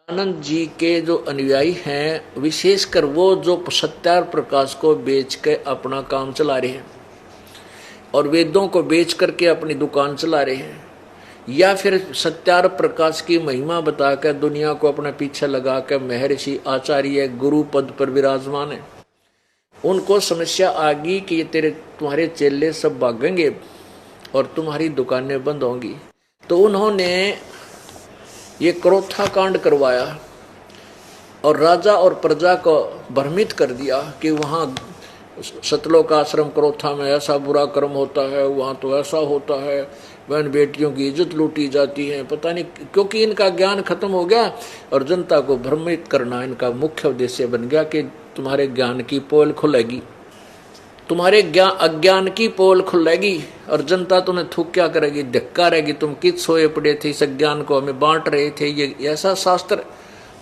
आनंद जी के जो अनुयायी हैं, विशेषकर वो जो सत्यार प्रकाश को बेच के अपना काम चला रहे हैं और वेदों को बेच करके अपनी दुकान चला रहे हैं, या फिर सत्यार प्रकाश की महिमा बताकर दुनिया को अपने पीछे लगा कर महर्षि आचार्य गुरु पद पर विराजमान है, उनको समस्या आ गई कि ये तुम्हारे चेले सब भागेंगे और तुम्हारी दुकानें बंद होंगी। तो उन्होंने ये क्रोथा कांड करवाया और राजा और प्रजा को भ्रमित कर दिया कि वहाँ सतलोक आश्रम क्रोथा में ऐसा बुरा कर्म होता है, वहाँ तो ऐसा होता है, बहन बेटियों की इज्जत लूटी जाती है, पता नहीं, क्योंकि इनका ज्ञान खत्म हो गया और जनता को भ्रमित करना इनका मुख्य उद्देश्य बन गया कि तुम्हारे ज्ञान की पोल खुलेगी, तुम्हारे अज्ञान की पोल खुलेगी और जनता तुम्हें थूक क्या करेगी, धक्का रहेगी, तुम किस सोए पड़े थे, इस ज्ञान को हमें बांट रहे थे। ये ऐसा शास्त्र,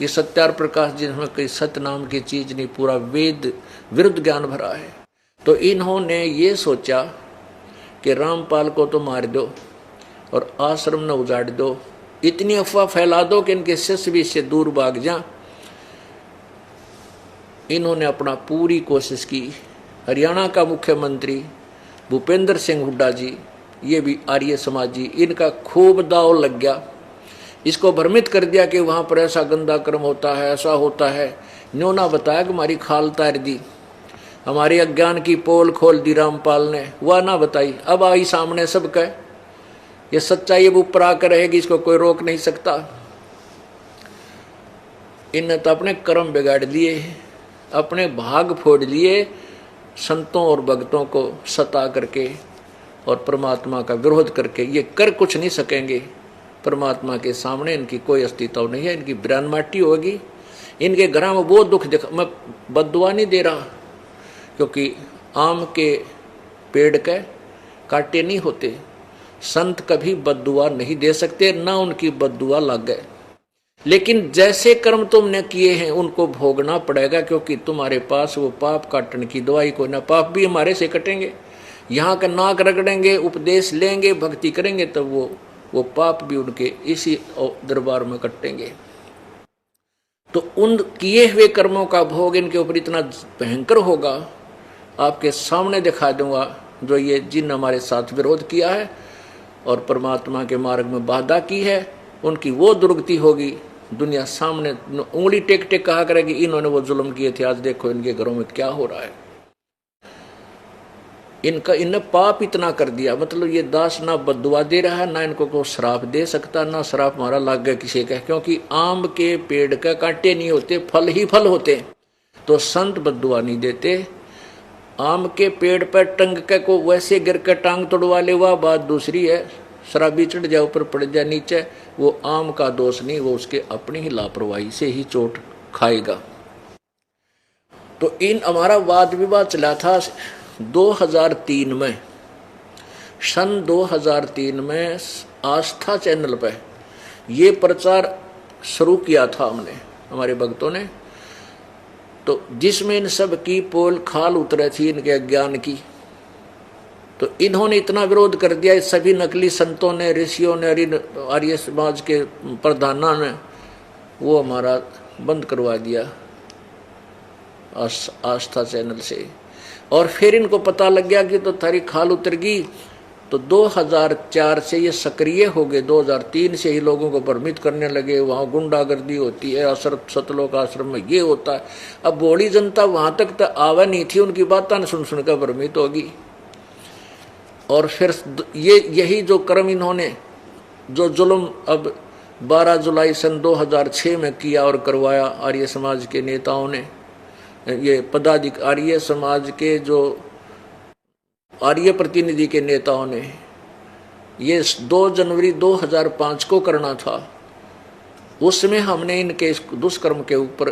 ये सत्यार प्रकाश जिसमें कोई सत्य नाम की चीज नहीं, पूरा वेद विरुद्ध ज्ञान भरा है। तो इन्होंने ये सोचा कि रामपाल को तो मार दो और आश्रम न उजाड़ दो, इतनी अफवाह फैला दो कि इनके शिष्य भी इससे दूर भाग जाएं। इन्होंने अपना पूरी कोशिश की। हरियाणा का मुख्यमंत्री भूपेंद्र सिंह हुड्डा जी, ये भी आर्य समाजी, इनका खूब दाव लग गया, इसको भ्रमित कर दिया कि वहाँ पर ऐसा गंदा कर्म होता है, ऐसा होता है। न्यों ना बताया कि हमारी खाल तार दी, हमारे अज्ञान की पोल खोल दी रामपाल ने, वह ना बताई। अब आई सामने सब कहे, ये सच्चाई अब ऊपर आकर रहेगी, इसको कोई रोक नहीं सकता। इनने तो अपने कर्म बिगाड़ दिए, अपने भाग फोड़ लिए, संतों और भक्तों को सता करके और परमात्मा का विरोध करके। ये कर कुछ नहीं सकेंगे, परमात्मा के सामने इनकी कोई अस्तित्व नहीं है, इनकी ब्रान माटी होगी। इनके घर में वो दुख दिखा, मैं बद्दुआ नहीं दे रहा, क्योंकि आम के पेड़ के कांटे नहीं होते, संत कभी बद्दुआ नहीं दे सकते, ना उनकी बद्दुआ लग गए। लेकिन जैसे कर्म तुमने किए हैं उनको भोगना पड़ेगा, क्योंकि तुम्हारे पास वो पाप काटने की दवाई को ना, पाप भी हमारे से कटेंगे। यहाँ का नाक रगड़ेंगे, उपदेश लेंगे, भक्ति करेंगे, तब वो पाप भी उनके इसी दरबार में कटेंगे। तो उन किए हुए कर्मों का भोग इनके ऊपर इतना भयंकर होगा, आपके सामने दिखा दूंगा। जो ये जिन हमारे साथ विरोध किया है और परमात्मा के मार्ग में बाधा की है, उनकी वो दुर्गति होगी, दुनिया सामने उंगली टेक टेक कहा करेगी इन्होंने वो जुल्म किए थे, आज देखो इनके घरों में क्या हो रहा है। इनने पाप इतना कर दिया, मतलब ये दास ना बद्दुआ दे रहा है, ना इनको को श्राप दे सकता, ना श्राप मारा लाग गया किसी का, क्योंकि आम के पेड़ का कांटे नहीं होते, फल ही फल होते। तो संत बद्दुआ नहीं देते। आम के पेड़ पर टंग के को वैसे गिर कर टांग तोड़वा ले, वह बात दूसरी है। शराबी चढ़ जाए, ऊपर पड़ जाए नीचे, वो आम का दोष नहीं, वो उसके अपनी ही लापरवाही से ही चोट खाएगा। तो इन हमारा वाद विवाद चला था 2003 में, सन 2003 में आस्था चैनल पे ये प्रचार शुरू किया था हमने, हमारे भक्तों ने, तो जिसमें इन सब की पोल खाल उतरे थी इनके अज्ञान की। तो इन्होंने इतना विरोध कर दिया, सभी नकली संतों ने, ऋषियों ने, आर्य समाज के प्रधानों ने, वो हमारा बंद करवा दिया आस्था चैनल से। और फिर इनको पता लग गया कि तो थारी खाल उतर गई, तो 2004 से ये सक्रिय हो गए। 2003 से ही लोगों को भ्रमित करने लगे, वहाँ गुंडागर्दी होती है, सतलोक आश्रम में ये होता है। अब बड़ी जनता वहाँ तक तो आवा नहीं थी, उनकी बातें सुन सुनकर भ्रमित होगी। और फिर यही जो कर्म इन्होंने, जो जुल्म अब 12 जुलाई सन 2006 में किया और करवाया आर्य समाज के नेताओं ने, ये पदाधिकारी आर्य समाज के जो आर्य प्रतिनिधि के नेताओं ने, ये 2 जनवरी 2005 को करना था। उसमें हमने इनके इस दुष्कर्म के ऊपर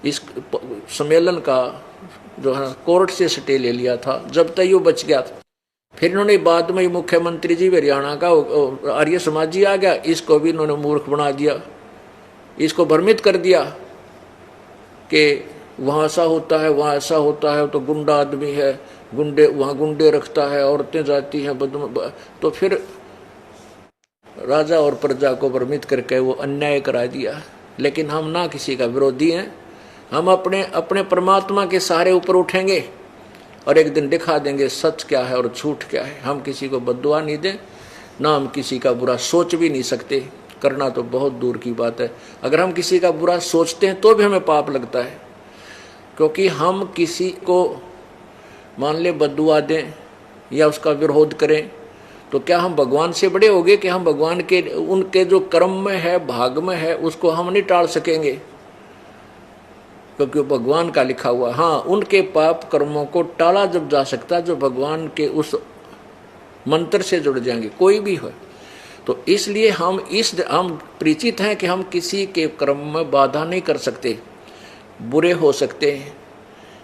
इस सम्मेलन का जो है कोर्ट से स्टे ले लिया था, जब तक ये बच गया था। फिर इन्होंने बाद में मुख्यमंत्री जी हरियाणा का आर्य समाजी आ गया, इसको भी इन्होंने मूर्ख बना दिया, इसको भ्रमित कर दिया कि वहाँ ऐसा होता है, वहाँ ऐसा होता है, तो गुंडा आदमी है, गुंडे वहाँ गुंडे रखता है, औरतें जाती हैं तो फिर राजा और प्रजा को भ्रमित करके वो अन्याय करा दिया। लेकिन हम ना किसी का विरोधी हैं, हम अपने अपने परमात्मा के सहारे ऊपर उठेंगे और एक दिन दिखा देंगे सच क्या है और झूठ क्या है। हम किसी को बद्दुआ नहीं दें, ना हम किसी का बुरा सोच भी नहीं सकते, करना तो बहुत दूर की बात है। अगर हम किसी का बुरा सोचते हैं तो भी हमें पाप लगता है, क्योंकि हम किसी को मान ले बद्दुआ दें या उसका विरोध करें तो क्या हम भगवान से बड़े हो गए कि हम भगवान के उनके जो कर्म में है, भाग में है, उसको हम नहीं टाल सकेंगे, क्योंकि भगवान का लिखा हुआ। हाँ, उनके पाप कर्मों को टाला जब जा सकता जो भगवान के उस मंत्र से जुड़ जाएंगे, कोई भी हो। तो इसलिए हम परिचित हैं कि हम किसी के कर्म में बाधा नहीं कर सकते, बुरे हो सकते हैं।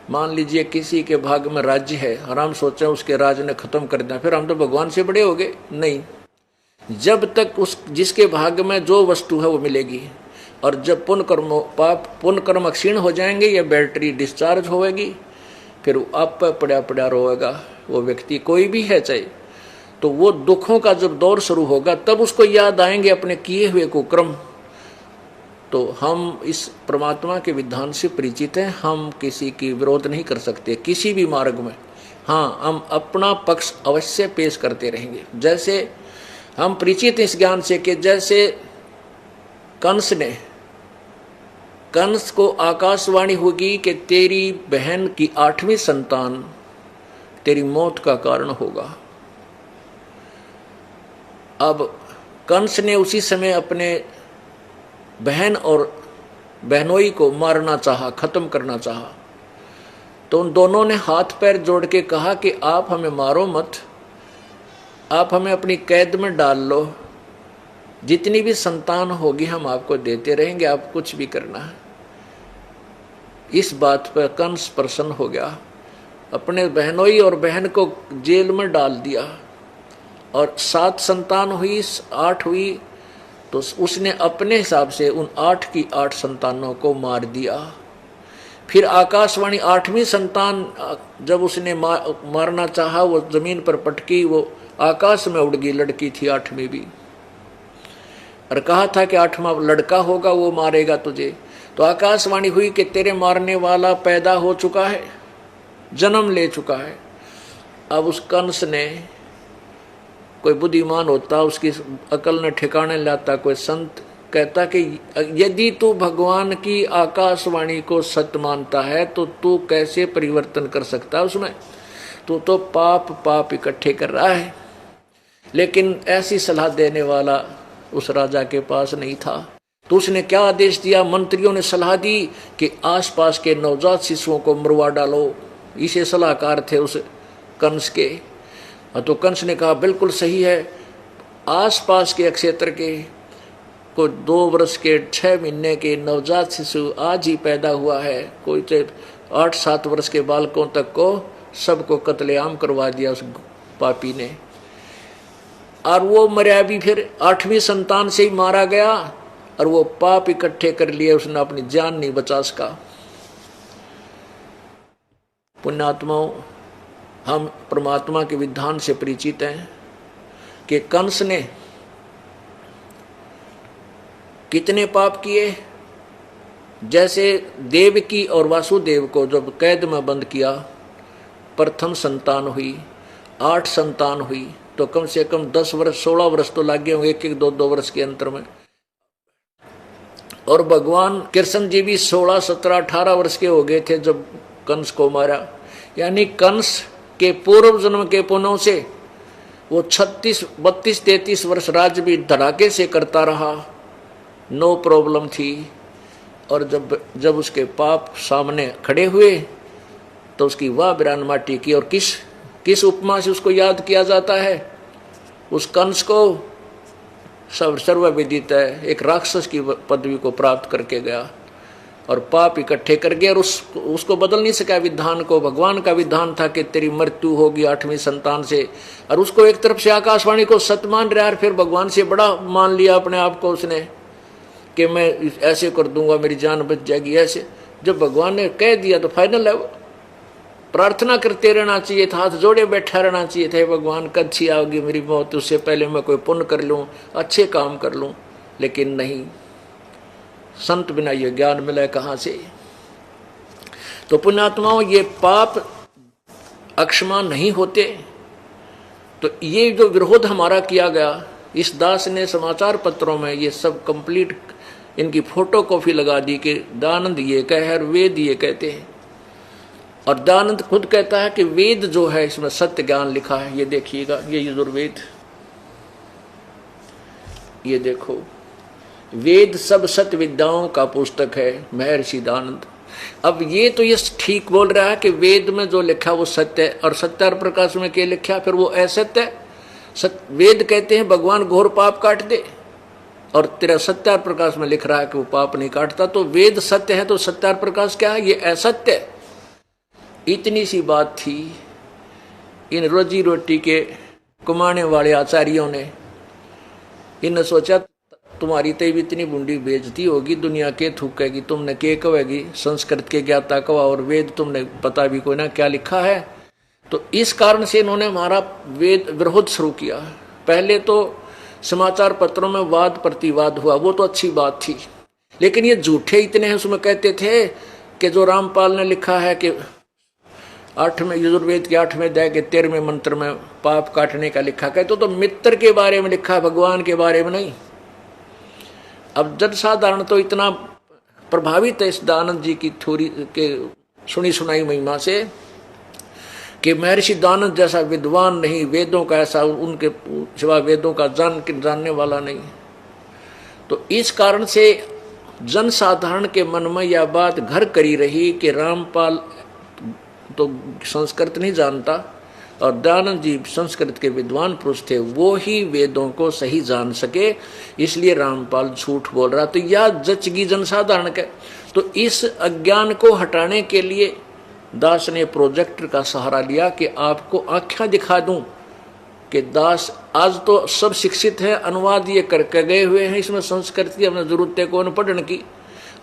मान लीजिए किसी के भाग में राज्य है और हम सोचें उसके राज ने खत्म कर दिया, फिर हम तो भगवान से बड़े हो गए? नहीं, जब तक उस जिसके भाग में जो वस्तु है वो मिलेगी। और जब पुण्य कर्म क्षीण हो जाएंगे या बैटरी डिस्चार्ज होएगी, फिर आप पड़ा पड़ा रोएगा वो व्यक्ति, कोई भी है चाहे। तो वो दुखों का जब दौर शुरू होगा तब उसको याद आएंगे अपने किए हुए कुकर्म। तो हम इस परमात्मा के विधान से परिचित हैं, हम किसी की विरोध नहीं कर सकते किसी भी मार्ग में। हाँ, हम अपना पक्ष अवश्य पेश करते रहेंगे। जैसे हम परिचित इस ज्ञान से कि जैसे कंस को आकाशवाणी होगी कि तेरी बहन की 8वीं संतान तेरी मौत का कारण होगा। अब कंस ने उसी समय अपने बहन और बहनोई को मारना चाहा, खत्म करना चाहा। तो उन दोनों ने हाथ पैर जोड़ के कहा कि आप हमें मारो मत, आप हमें अपनी कैद में डाल लो, जितनी भी संतान होगी हम आपको देते रहेंगे, आप कुछ भी करना है। इस बात पर कंस प्रसन्न हो गया, अपने बहनोई और बहन को जेल में डाल दिया। और 7 संतान हुई, 8 हुई, तो उसने अपने हिसाब से उन 8 की 8 संतानों को मार दिया। फिर आकाशवाणी 8वीं संतान जब उसने मारना चाहा, वो जमीन पर पटकी, वो आकाश में उड़ गई, लड़की थी 8वीं भी, और कहा था कि 8वां लड़का होगा वो मारेगा तुझे। तो आकाशवाणी हुई कि तेरे मारने वाला पैदा हो चुका है, जन्म ले चुका है। अब उस कंस ने, कोई बुद्धिमान होता उसकी अकल ने ठिकाने लाता, कोई संत कहता कि यदि तू भगवान की आकाशवाणी को सत्य मानता है तो तू कैसे परिवर्तन कर सकता है उसमें, तू तो पाप इकट्ठे कर रहा है। लेकिन ऐसी सलाह देने वाला उस राजा के पास नहीं था। तो उसने क्या आदेश दिया, मंत्रियों ने सलाह दी कि आसपास के नवजात शिशुओं को मरवा डालो। इसे सलाहकार थे उस कंस के। तो कंस ने कहा बिल्कुल सही है, आसपास के क्षेत्र के को 2 वर्ष के 6 महीने के नवजात शिशु आज ही पैदा हुआ है, कोई तो 8-7 वर्ष के बालकों तक को सबको कत्लेआम करवा दिया उस पापी ने। और वो मरा भी फिर 8वीं संतान से ही मारा गया, और वो पाप इकट्ठे कर लिए, उसने अपनी जान नहीं बचा सका। पुण्यात्माओं, हम परमात्मा के विधान से परिचित हैं कि कंस ने कितने पाप किए। जैसे देवकी और वासुदेव को जब कैद में बंद किया, प्रथम संतान हुई, 8 संतान हुई, तो कम से कम 10 वर्ष 16 वर्ष तो लग गए होंगे, 1-1, 2-2 वर्ष के अंतर में। और भगवान कृष्ण जी भी 16, 17, 18 वर्ष के हो गए थे जब कंस को मारा। यानी कंस के पूर्व जन्म के पुण्यों से वो 36, 32, 33 वर्ष राज भी धड़ाके से करता रहा, नो प्रॉब्लम थी। और जब उसके पाप सामने खड़े हुए तो उसकी वाह बिरान माटी की। और किस उपमा से उसको याद किया जाता है? उस कंस को सर्वविदित है, एक राक्षस की पदवी को प्राप्त करके गया और पाप इकट्ठे कर गया, और उसको बदल नहीं सका विधान को। भगवान का विधान था कि तेरी मृत्यु होगी 8वीं संतान से, और उसको एक तरफ से आकाशवाणी को सत्य मान रहा है, फिर भगवान से बड़ा मान लिया अपने आप को उसने कि मैं ऐसे कर दूंगा, मेरी जान बच जाएगी। ऐसे जब भगवान ने कह दिया तो फाइनल है वो। प्रार्थना करते रहना चाहिए था, हाथ जोड़े बैठा रहना चाहिए था, भगवान कब सी आओगी मेरी मौत, उससे पहले मैं कोई पुण्य कर लूँ, अच्छे काम कर लूँ। लेकिन नहीं, संत बिना ये ज्ञान मिला कहाँ से। तो पुण्यात्माओं, ये पाप अक्षमा नहीं होते। तो ये जो विरोध हमारा किया गया, इस दास ने समाचार पत्रों में ये सब कंप्लीट इनकी फोटो कॉपी लगा दी कि दयानंद ये कहे और वेद ये कहते हैं। और दयानंद खुद कहता है कि वेद जो है इसमें सत्य ज्ञान लिखा है। ये देखिएगा, ये यजुर्वेद, ये देखो, वेद सब सत्य विद्याओं का पुस्तक है, महर्षि दयानंद। अब ये तो ये ठीक बोल रहा है कि वेद में जो लिखा वो सत्य है, और सत्यार प्रकाश में क्या लिखा फिर वो असत्य है। वेद कहते हैं भगवान घोर पाप काट दे, और तेरा सत्यार प्रकाश में लिख रहा है कि वो पाप नहीं काटता। तो वेद सत्य है तो सत्यार प्रकाश क्या है, ये असत्य है। इतनी सी बात थी। इन रोजी रोटी के कमाने वाले आचार्यों ने इन्हें सोचा तुम्हारी तो इतनी बूंदी बेइज्जती होगी, दुनिया के थूकेगी, तुमने के कहेगी, संस्कृत के ज्ञाता कवा, और वेद तुमने पता भी कोई ना क्या लिखा है। तो इस कारण से इन्होंने हमारा वेद विरोध शुरू किया। पहले तो समाचार पत्रों में वाद प्रतिवाद हुआ, वो तो अच्छी बात थी, लेकिन ये झूठे इतने हैं। उसमें कहते थे कि जो रामपाल ने लिखा है कि 8वें यजुर्वेद के 8वें अध्याय के 13वें मंत्र में पाप काटने का लिखा, कहते तो मित्र के बारे में लिखा है, भगवान के बारे में नहीं। अब जन साधारण तो इतना प्रभावित है इस दयानंद जी की थोड़ी के सुनी सुनाई महिमा से कि महर्षि दयानंद जैसा विद्वान नहीं, वेदों का ऐसा उनके सिवा वेदों का जानने वाला नहीं। तो इस कारण से जन साधारण के मन में यह बात घर करी रही कि रामपाल तो संस्कृत नहीं जानता, और दयानंद जी संस्कृत के विद्वान पुरुष थे, वो ही वेदों को सही जान सके, इसलिए रामपाल झूठ बोल रहा। तो यह जचगी जनसाधारण का। तो इस अज्ञान को हटाने के लिए दास ने प्रोजेक्टर का सहारा लिया कि आपको आँखें दिखा दूं कि दास आज तो सब शिक्षित है, अनुवाद ये करके गए हुए हैं, इसमें संस्कृत की हमें जरूरत है कौन पढ़ने की,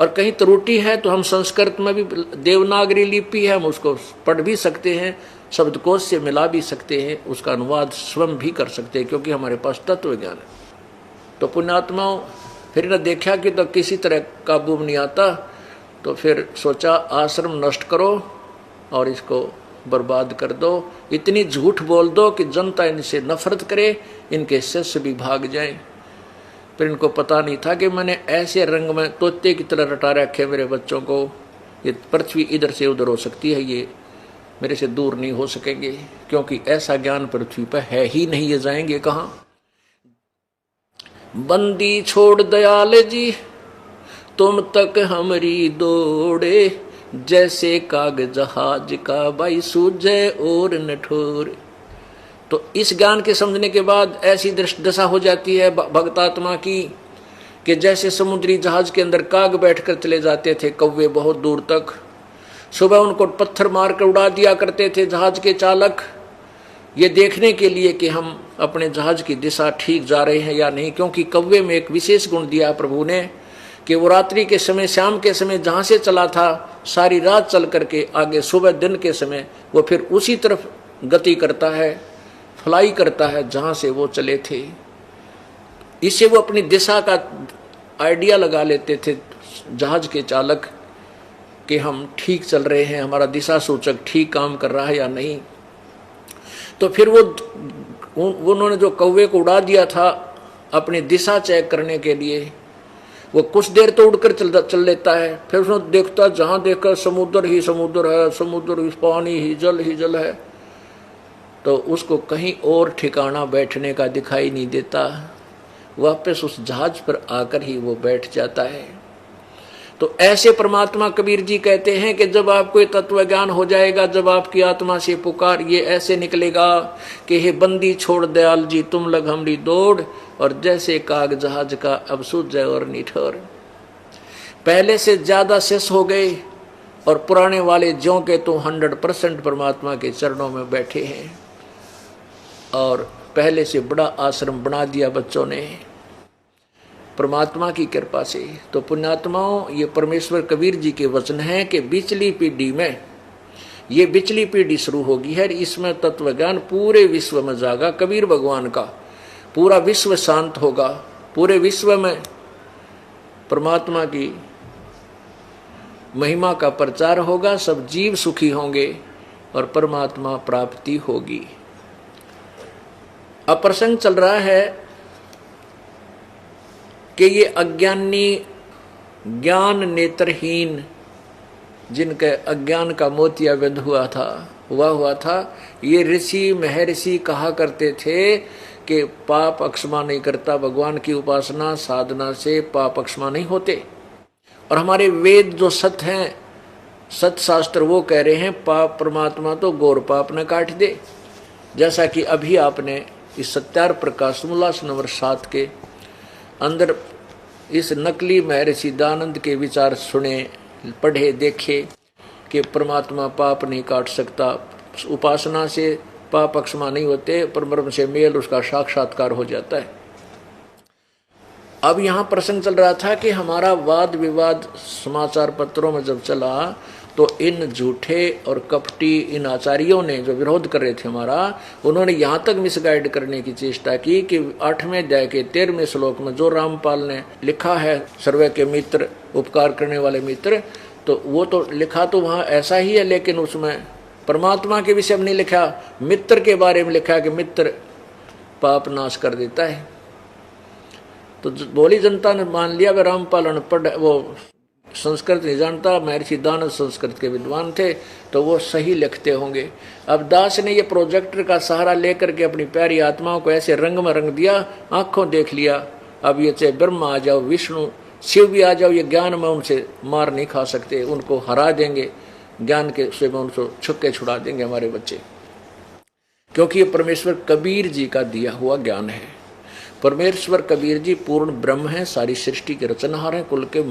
और कहीं त्रुटि है तो हम संस्कृत में भी देवनागरी लिपि है, हम उसको पढ़ भी सकते हैं, शब्दकोश से मिला भी सकते हैं, उसका अनुवाद स्वयं भी कर सकते हैं, क्योंकि हमारे पास तत्व ज्ञान है। तो पुण्यात्माओं, फिर न देखा कि तो किसी तरह काबू में नहीं आता, तो फिर सोचा आश्रम नष्ट करो और इसको बर्बाद कर दो, इतनी झूठ बोल दो कि जनता इनसे नफरत करे, इनके शिष्य भी भाग जाएं। फिर इनको पता नहीं था कि मैंने ऐसे रंग में तोते की तरह रटा रखे मेरे बच्चों को, ये पृथ्वी इधर से उधर हो सकती है, ये मेरे से दूर नहीं हो सकेंगे, क्योंकि ऐसा ज्ञान पृथ्वी पर है ही नहीं, ये जाएंगे कहाँ। बंदी छोड़ दयाल जी तुम तक हमारी दौड़े, जैसे काग जहाज का भाई सूझे और नठोर। तो इस ज्ञान के समझने के बाद ऐसी दशा हो जाती है भक्तात्मा की कि जैसे समुद्री जहाज के अंदर काग बैठकर चले जाते थे कौवे बहुत दूर तक, सुबह उनको पत्थर मारकर उड़ा दिया करते थे जहाज के चालक, ये देखने के लिए कि हम अपने जहाज की दिशा ठीक जा रहे हैं या नहीं। क्योंकि कौवे में एक विशेष गुण दिया प्रभु ने कि वो रात्रि के समय, शाम के समय जहाँ से चला था, सारी रात चल करके आगे सुबह दिन के समय वो फिर उसी तरफ गति करता है, फ्लाई करता है जहाँ से वो चले थे। इससे वो अपनी दिशा का आइडिया लगा लेते थे जहाज के चालक कि हम ठीक चल रहे हैं, हमारा दिशा सूचक ठीक काम कर रहा है या नहीं। तो फिर उन्होंने जो कौवे को उड़ा दिया था अपनी दिशा चेक करने के लिए, वो कुछ देर तो उड़कर चल लेता है, फिर उसने देखता जहाँ देखकर समुद्र ही समुद्र है, समुद्र ही पानी ही जल है, तो उसको कहीं और ठिकाना बैठने का दिखाई नहीं देता, वापस उस जहाज पर आकर ही वो बैठ जाता है। तो ऐसे परमात्मा कबीर जी कहते हैं कि जब आपको ये तत्व ज्ञान हो जाएगा, जब आपकी आत्मा से पुकार ये ऐसे निकलेगा कि हे बंदी छोड़ दयाल जी तुम लग हमरी दौड़, और जैसे काग जहाज का अब सूझ जाए और निठोर। पहले से ज्यादा शेष हो गए और पुराने वाले ज्यों के तो 100% परमात्मा के चरणों में बैठे हैं, और पहले से बड़ा आश्रम बना दिया बच्चों ने परमात्मा की कृपा से। तो पुण्यात्माओं, ये परमेश्वर कबीर जी के वचन हैं कि पिछली पीढ़ी में ये पिछली पीढ़ी शुरू होगी है, इसमें तत्व ज्ञान पूरे विश्व में जागा। कबीर भगवान का पूरा विश्व शांत होगा, पूरे विश्व में परमात्मा की महिमा का प्रचार होगा, सब जीव सुखी होंगे और परमात्मा प्राप्ति होगी। अब प्रसंग चल रहा है कि ये अज्ञानी ज्ञान नेत्रहीन जिनके अज्ञान का मोतियाबिंद हुआ था, ये ऋषि महर्षि कहा करते थे कि पाप अक्षमा नहीं करता, भगवान की उपासना साधना से पाप अक्षमा नहीं होते। और हमारे वेद जो सत्य हैं, सत्य शास्त्र, वो कह रहे हैं पाप परमात्मा तो गौर पाप न काट दे। जैसा कि अभी आपने इस सत्यार प्रकाश उल्लास नंबर 7 के अंदर इस नकली महर्षि दयानंद के विचार सुने, पढ़े, देखे कि परमात्मा पाप नहीं काट सकता, उपासना से पाप अक्षमा नहीं होते, परब्रह्म से मेल उसका साक्षात्कार हो जाता है। अब यहाँ प्रसंग चल रहा था कि हमारा वाद विवाद समाचार पत्रों में जब चला तो इन झूठे और कपटी इन आचार्यों ने जो विरोध कर रहे थे हमारा, उन्होंने यहाँ तक मिसगाइड करने की चेष्टा की कि 8वें अध्याय के 13वें श्लोक में जो रामपाल ने लिखा है सर्वे के मित्र, उपकार करने वाले मित्र, तो वो तो लिखा तो वहाँ ऐसा ही है, लेकिन उसमें परमात्मा के विषय में नहीं लिखा, मित्र के बारे में लिखा कि मित्र पाप नाश कर देता है। तो बोली जनता ने मान लिया वे रामपाल अनपढ़, वो संस्कृत नहीं जानता, महर्षि दयानंद संस्कृत के विद्वान थे तो वो सही लिखते होंगे। अब दास ने ये प्रोजेक्टर का सहारा लेकर के अपनी प्यारी आत्माओं को ऐसे रंग में रंग दिया, आंखों देख लिया। अब ये चाहे ब्रह्मा आ जाओ, विष्णु शिव भी आ जाओ, ये ज्ञान में उनसे मार नहीं खा सकते, उनको हरा देंगे, ज्ञान के से उनको छुक्के छुड़ा देंगे हमारे बच्चे, क्योंकि ये परमेश्वर कबीर जी का दिया हुआ ज्ञान है। परमेश्वर कबीर जी पूर्ण ब्रह्म है, सारी सृष्टि के रचनहार हैं, कुल के